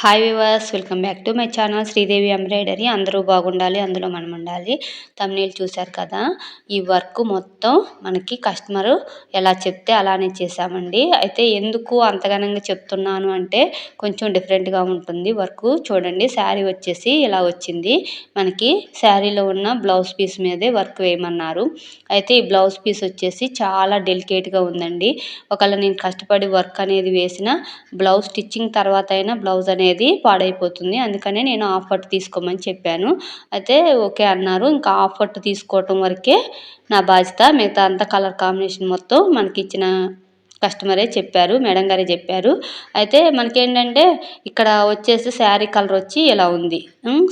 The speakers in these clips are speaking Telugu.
Hi viewers, welcome back to my channel Sridevi embroidery. అందరూ బాగుండాలి, అందులో మనం ఉండాలి. థంబ్నెయిల్ చూశారు కదా. ఈ వర్క్ మొత్తం మనకి కస్టమరు ఎలా చెప్తే అలానే చేశామండి. అయితే ఎందుకు అంతగానంగా చెప్తున్నాను అంటే కొంచెం డిఫరెంట్గా ఉంటుంది వర్క్. చూడండి, శారీ వచ్చేసి ఇలా వచ్చింది. మనకి శారీలో ఉన్న బ్లౌజ్ పీస్ మీదే వర్క్ వేయమన్నారు. అయితే ఈ బ్లౌజ్ పీస్ వచ్చేసి చాలా డెలికేట్గా ఉందండి. ఒకవేళ నేను కష్టపడి వర్క్ అనేది వేసిన బ్లౌజ్ స్టిచ్చింగ్ తర్వాత అయినా బ్లౌజ్ అనేది పాడైపోతుంది. అందుకనే నేను హాఫ్ పట్టు తీసుకోమని చెప్పాను. అయితే ఓకే అన్నారు. ఇంకా హాఫ్ పట్టు తీసుకోవటం వరకే నా బాధ్యత. మిగతా అంతా కలర్ కాంబినేషన్ మొత్తం మనకిచ్చిన కస్టమరే చెప్పారు, మేడం గారే చెప్పారు. అయితే మనకేంటంటే ఇక్కడ వచ్చేసి శారీ కలర్ వచ్చి ఇలా ఉంది,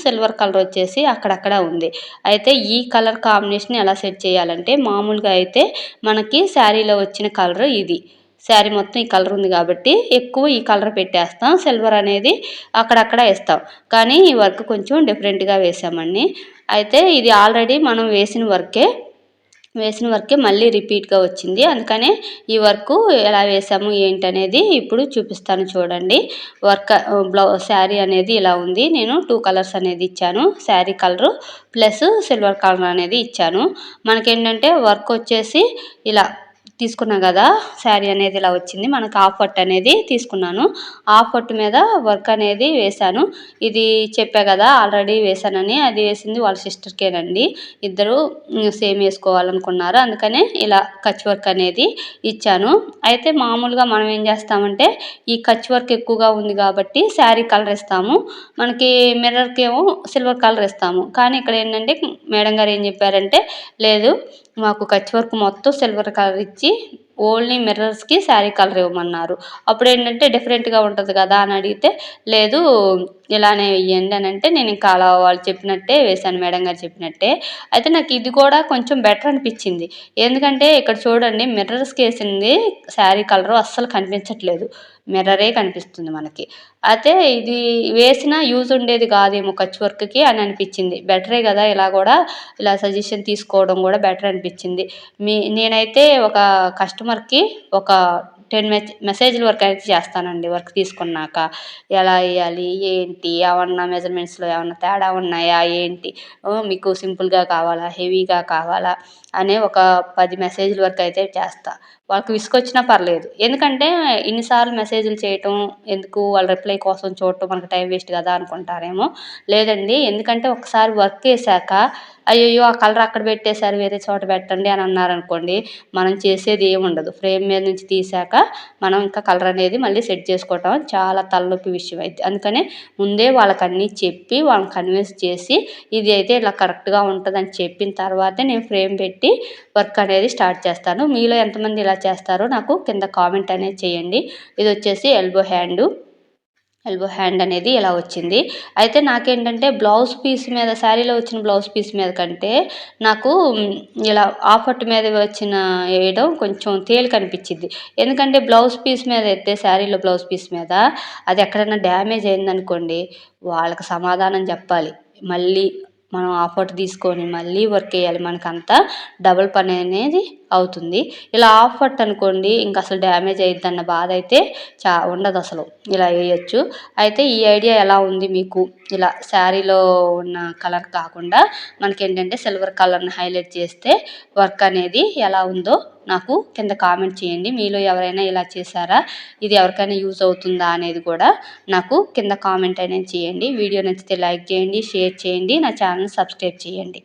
సిల్వర్ కలర్ వచ్చేసి అక్కడక్కడ ఉంది. అయితే ఈ కలర్ కాంబినేషన్ ఎలా సెట్ చేయాలంటే, మామూలుగా అయితే మనకి శారీలో వచ్చిన కలర్ ఇది. శారీ మొత్తం ఈ కలర్ ఉంది కాబట్టి ఎక్కువ ఈ కలర్ పెట్టేస్తాం, సిల్వర్ అనేది అక్కడక్కడ వేస్తాం. కానీ ఈ వర్క్ కొంచెం డిఫరెంట్గా వేసామండి. అయితే ఇది ఆల్రెడీ మనం వేసిన వర్కే మళ్ళీ రిపీట్గా వచ్చింది. అందుకనే ఈ వర్క్ ఎలా వేసాము ఏంటనేది ఇప్పుడు చూపిస్తాను చూడండి. శారీ అనేది ఇలా ఉంది. నేను 2 కలర్స్ అనేది ఇచ్చాను, sari colour plus silver colour అనేది ఇచ్చాను. మనకేంటంటే వర్క్ వచ్చేసి ఇలా తీసుకున్నాం కదా, శారీ అనేది ఇలా వచ్చింది. మనకు హాఫ్ పట్టు అనేది తీసుకున్నాను. హాఫ్ పట్టు మీద వర్క్ అనేది వేశాను. ఇది చెప్పా కదా ఆల్రెడీ వేశానని, అది వేసింది వాళ్ళ సిస్టర్కేనండి. ఇద్దరు సేమ్ వేసుకోవాలనుకున్నారు. అందుకనే ఇలా కచ్ వర్క్ అనేది ఇచ్చాను. అయితే మామూలుగా మనం ఏం చేస్తామంటే, ఈ కచ్ వర్క్ ఎక్కువగా ఉంది కాబట్టి శారీ కలర్ ఇస్తాము, మనకి మిర్రర్కి ఏమో సిల్వర్ కలర్ ఇస్తాము. కానీ ఇక్కడ ఏంటంటే మేడం గారు ఏం చెప్పారంటే, లేదు మాకు కచ్ వర్క్ మొత్తం సిల్వర్ కలర్ ఇచ్చి ఓన్లీ మిర్రర్స్కి శారీ కలర్ ఇవ్వమన్నారు. అప్పుడు ఏంటంటే డిఫరెంట్గా ఉంటుంది కదా అని అడిగితే, లేదు ఇలానే వేయండి అని అంటే, నేను ఇంకా అలా వాళ్ళు చెప్పినట్టే వేశాను, మేడం గారు చెప్పినట్టే. అయితే నాకు ఇది కూడా కొంచెం బెటర్ అనిపించింది. ఎందుకంటే ఇక్కడ చూడండి, మిర్రర్స్కి వేసింది శారీ కలరు అస్సలు కనిపించట్లేదు, మిర్రరే కనిపిస్తుంది మనకి. అయితే ఇది వేసిన యూజ్ ఉండేది కాదేమో కచ్ వర్క్కి అని అనిపించింది. బెటరే కదా, ఇలా సజెషన్ తీసుకోవడం కూడా బెటర్ అనిపించింది. నేనైతే ఒక కస్టమర్కి ఒక 10 మెసేజ్ల వరకు అయితే చేస్తానండి. వర్క్ తీసుకున్నాక ఎలా వేయాలి ఏంటి, ఏమన్నా మెజర్మెంట్స్లో ఏమన్నా తేడా ఉన్నాయా ఏంటి, మీకు సింపుల్గా కావాలా హెవీగా కావాలా అనే ఒక 10 మెసేజ్ల వరకు అయితే చేస్తా. వాళ్ళకి విసుకొచ్చినా పర్లేదు, ఎందుకంటే ఇన్నిసార్లు మెసేజ్లు చేయటం ఎందుకు, వాళ్ళ రిప్లై కోసం చూడటం మనకు టైం వేస్ట్ కదా అనుకుంటారేమో. లేదండి, ఎందుకంటే ఒకసారి వర్క్ వేసాక అయ్యయ్యో ఆ కలర్ అక్కడ పెట్టేశారు, వేరే చోట పెట్టండి అని అన్నారనుకోండి, మనం చేసేది ఏముండదు. ఫ్రేమ్ మీద నుంచి తీసాక మనం ఇంకా కలర్ అనేది మళ్ళీ సెట్ చేసుకోవటం చాలా తలనొప్పి విషయం అయితే. అందుకనే ముందే వాళ్ళకి అన్నీ చెప్పి వాళ్ళని కన్విన్స్ చేసి ఇది అయితే ఇలా కరెక్ట్గా ఉంటుందని చెప్పిన తర్వాతే నేను ఫ్రేమ్ పెట్టి వర్క్ అనేది స్టార్ట్ చేస్తాను. మీలో ఎంతమంది ఇలా చేస్తారో నాకు కింద కామెంట్ అనేది చేయండి. ఇది వచ్చేసి ఎల్బో హ్యాండ్ అనేది ఇలా వచ్చింది. అయితే నాకేంటంటే బ్లౌజ్ పీస్ మీద, శారీలో వచ్చిన బ్లౌజ్ పీస్ మీద కంటే నాకు ఇలా ఆఫట్ మీద వచ్చిన వేయడం కొంచెం తేలిక అనిపించింది. ఎందుకంటే బ్లౌజ్ పీస్ మీద అయితే, శారీలో బ్లౌజ్ పీస్ మీద అది ఎక్కడైనా డ్యామేజ్ అయిందనుకోండి, వాళ్ళకి సమాధానం చెప్పాలి. మళ్ళీ మనం ఆఫట్ తీసుకొని మళ్ళీ వర్క్ వేయాలి, మనకంతా డబుల్ పని అనేది అవుతుంది. ఇలా ఆఫట్ అనుకోండి, ఇంకా అసలు డ్యామేజ్ అయ్యిద్దన్న బాధ అయితే ఉండదు అసలు, ఇలా వేయచ్చు. అయితే ఈ ఐడియా ఎలా ఉంది మీకు? ఇలా శారీలో ఉన్న కలర్ కాకుండా మనకేంటంటే సిల్వర్ కలర్ని హైలైట్ చేస్తే వర్క్ అనేది ఎలా ఉందో నాకు కింద కామెంట్ చేయండి. మీలో ఎవరైనా ఇలా చేశారా, ఇది ఎవరికైనా యూజ్ అవుతుందా అనేది కూడా నాకు కింద కామెంట్ అనేది చేయండి. వీడియో నచ్చితే లైక్ చేయండి, షేర్ చేయండి, నా ఛానల్ సబ్స్క్రైబ్ చేయండి.